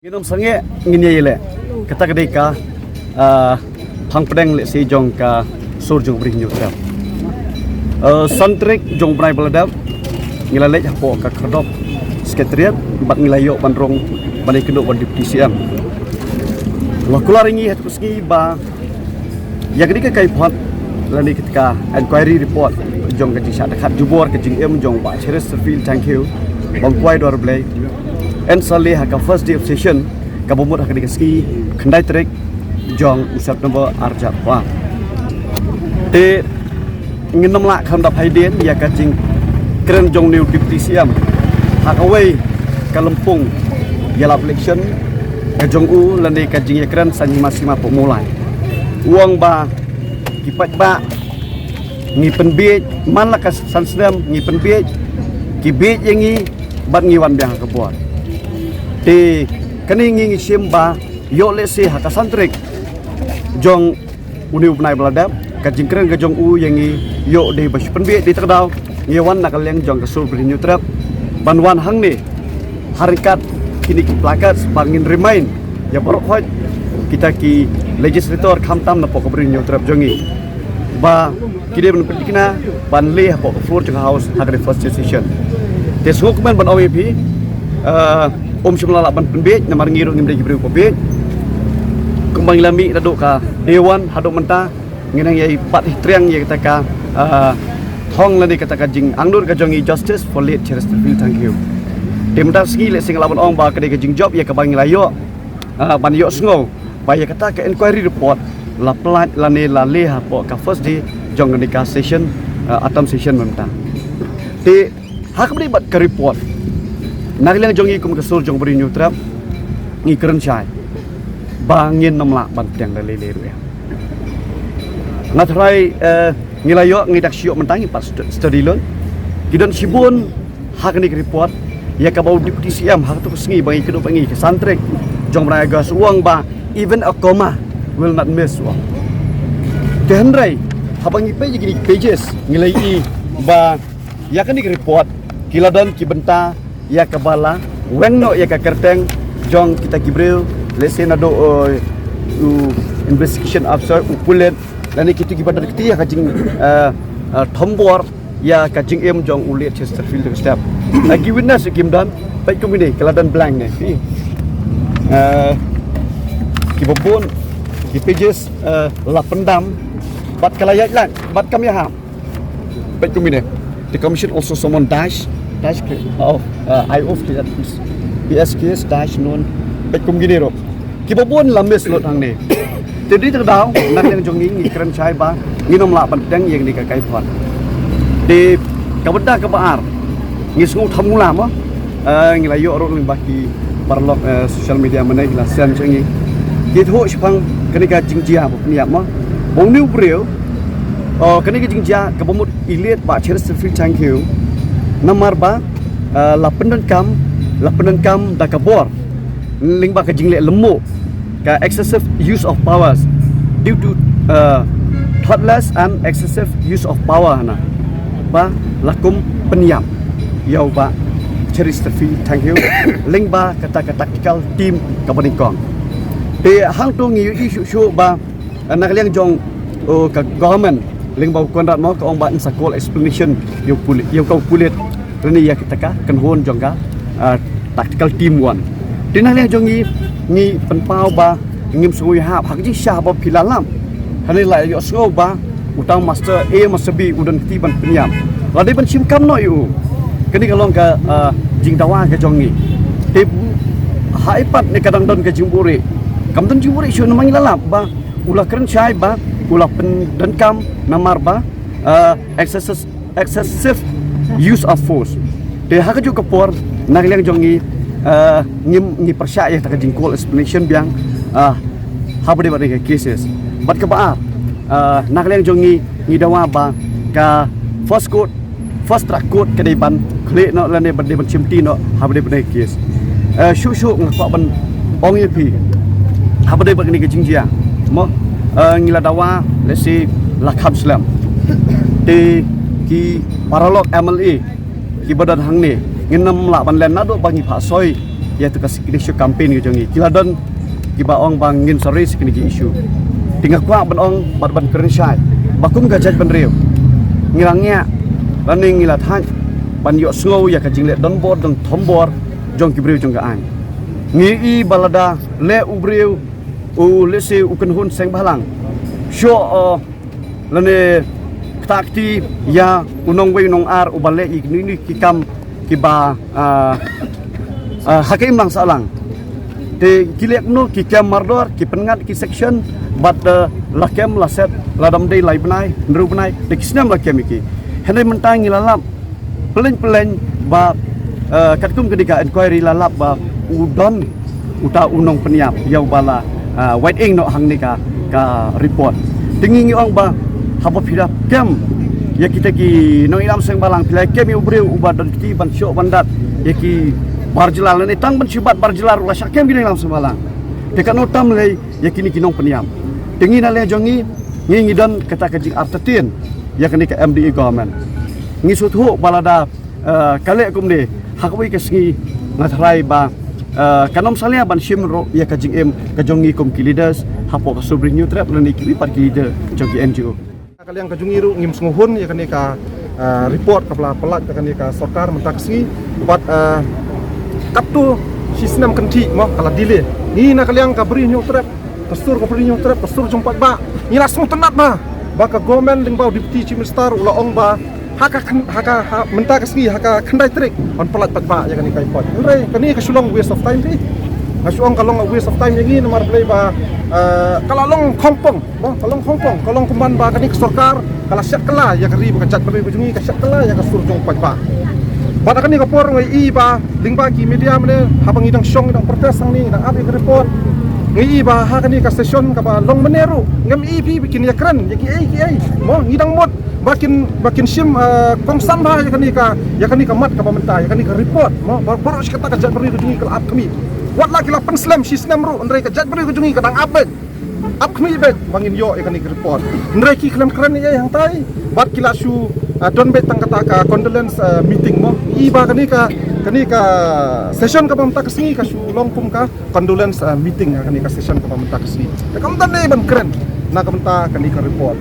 Ginom sange nginyai le kata kedai ka phang pedeng le si jong ka sur jong bring nyutra santrik jong brai beladap ngila le hapo ka kerdop sekretariat bat ngilayo bandrong balik kenduk ban deputi siam wa kularingi het kuski ba ya kedai ka kai phat lani ketika inquiry report jong ka jisha dekat jubor ke jing em jong ba cheres feel thank you bang kwai dor blai and sali haka first day of session kabumut haka dikasi kendai trek jong usap number arjat wa te nginam la kham dap haiden ya kacing keren jong new deputy siam haka wei kalempung ya la election ka jong u lande kacing ya keren sanyi masima pemulai uang ba kipat ba ngi penbiej man la ka sansdam ngi penbiej ki biej yangi bat ngi wan biang ka buat di keningi simba yo lesi haka santrik jong uniu benai beladap kajingkren ke jong u yangi yo di bas penbi di terdau ngewan nakal yang jong kesul berinyu trap banwan hang ni harikat kini ki plakat bangin remain ya borok hoj kita ki legislator khamtam na pok berinyu trap jongi ba kide ben pedikna ban le pok floor jong house hagre first session tes hukman ban OEP Semula lapan penbej namar ngiru ngim dagi beriu penbej kembang lami daduk ka dewan haduk mentah nginang yai pat hitriang ye kata ka thong lani kata ka jing angdur ka jongi justice for late Chesterfield thank you demta sgi le sing laban ong ba ka de jing job ye ka bang layo ban yo sngo ba ye kata ka inquiry report la plat lani la le ha po ka first day jong ni ka session atom session mentah te hak beri bat ka report Nagiliang jongi kum kesur jong beri nyutrap ngi keren chai bangin namlak banteng dari leru ya ngatrai ngilayo ngidak siok mentangi pas study loan gidon sibun hak ni report ya ka bau deputy siam hak tu sengi bangi kedu bangi ke santrik jong brai gas uang ba even a comma will not miss uang kehendrai habangi pe gini pages ngilai ba ya kan ni report kiladon kibenta ya kabala wengno ya ka kerteng jong kita gibril lesen ado investigation officer upulet lani kita gibadar kiti ya kajing thombor ya kajing em jong ulet Chesterfield step lagi witness kimdan baik kumini keladan blank ne kibobon ki pages la pendam bat kalayat lan bat kami ha baik kumini the commission also someone dash of I of that PSKS dash non bekum gini ro kibobon lames lot hang ni jadi terdau nak yang jongi ngi keren chai ba nginom la bandeng yang di kai phot di kabeda ka baar ngi sungu thamula mo ngi la yo ro ling baki parlok social media mana ila sen changi ki tho chpang kani ka jingjia bo niap mo bong new breu kani ka jingjia ka bomut ilet ba Chesterfield thank you Namar ba lapenan kam da kabor ling ba ka jingle lemu ka excessive use of powers due to thoughtless and excessive use of power na ba lakum peniam yau ba Chesterfield thank you ling ba kata tactical team ka paningkong te hang tu ngi isu ba nakaliang jong ka government ling ba konrat mo ka ong ba sakol explanation yung kau pulit rani ya kita ka kenhon jongga tactical team one dinah le jongi ni penpau ba ngim sui hap hak ji sha ba pilalam hani la yo so ba utang master A master B udan ti ban penyam lade ban sim kam no yu kini kalong ka jingdawa ka jongi te haipat ne kadang don ka jimburi kam don jimburi shu namang lalap ba ulah keren chai ba ulah pen dan kam namar ba excessive use of force de hak ju kapor nagliang jongi ngim persya ya tak jingkol explanation biang habade bade cases bat ka ba nagliang jongi ngidawa ba ka first track court kedai ban kle no lane bade ban chimti no habade bade case shu ngakwa ban ong yepi habade bade ni jingjia mo ngila dawa lesi lakhab slam de ki paralog MLA ki badan hang ni nginam la ban len nado bangi phasoi iaitu kasih isu campaign ke jongi kila don kiba ong bangin sorry sekini isu tinggal kuat benong ban kerensai bakum gajaj benriu ngilangnya laning ngilat han ban yo slow ya kajing le don board don tombor jong kibriu jong ga an ngi balada le ubriu u lesi u kenhun seng balang syo lane takti ya unong wei nong ar ubale igni kikam kiba hakim lang salang te kilek no kikam mardor ki pengat ki section but lakem laset ladam dei lai benai nru benai de kisnam lakem iki henai mentang lalap peleng ba katkum kedika inquiry lalap ba udon uta unong peniap yau bala white ing no hang ni ka report tingi ong ba haba phira kem ya kita ki no ilam seng balang pilai kem ubreu ubad dan ki ban syok bandat ya ki barjelal ni tang ban syubat barjelar ulah syak kem ki ilam seng balang dekat no tam le ya kini kinong peniam tingi na le jongi ngi don kata kajing artetin ya kini ke MDE government ngi suthu balada kale kum de hakwi ke sngi ngatrai ba kanom salia ban shim ro ya kajing em kajongi kum ki leaders hapo ka subri new trap lani ki par ki leader jongi NGO kalian kajungiru ngim sunguhun ya kani ka report kapla pelat ya kani ka sarkar mentaksi buat kaptu sistem kenti mo kala dile ni na kalian ka beri new trap kasur ka beri new trap kasur jumpat ba ni langsung tenat ba baka government ding bau deputy chief minister ula ong ba haka mentaksi haka kandai trik on pelat pat ba ya kani ka ipot re kani ka sulong waste of time ti Asuang kalong waste of time yang ini nomor play ba kalalong kompong kalong kompong kalong kuman ba kani kesorkar kala syak kala ya kari ba kat beri bujungi ka syak kala ya ka surjong pat ba pada kani ka por ngai ba lingba ki media mene habang idang syong idang protes sang ni idang abi report ngai ba ha kani ka session ka ba long meneru ngam ip bikin ya keren ya ki ai mo idang mod bakin sim kongsan ba ya kani ka mat ka pemerintah ya kani ka report mo baru kata ka jat beri bujungi kala ap kami wat lagi lapan slam sistem ru ndrai ka jat beri kujungi kadang abet ap khmi bet bangin yo ikan ik report ndrai ki klem keren ya yang tai bat kila su don bet tang kata ka condolence meeting mo iba kani ka session ka pamta kasni ka su longpum ka condolence meeting kani ka session ka pamta kasni ka kamta ne ban keren na kamta kani ka report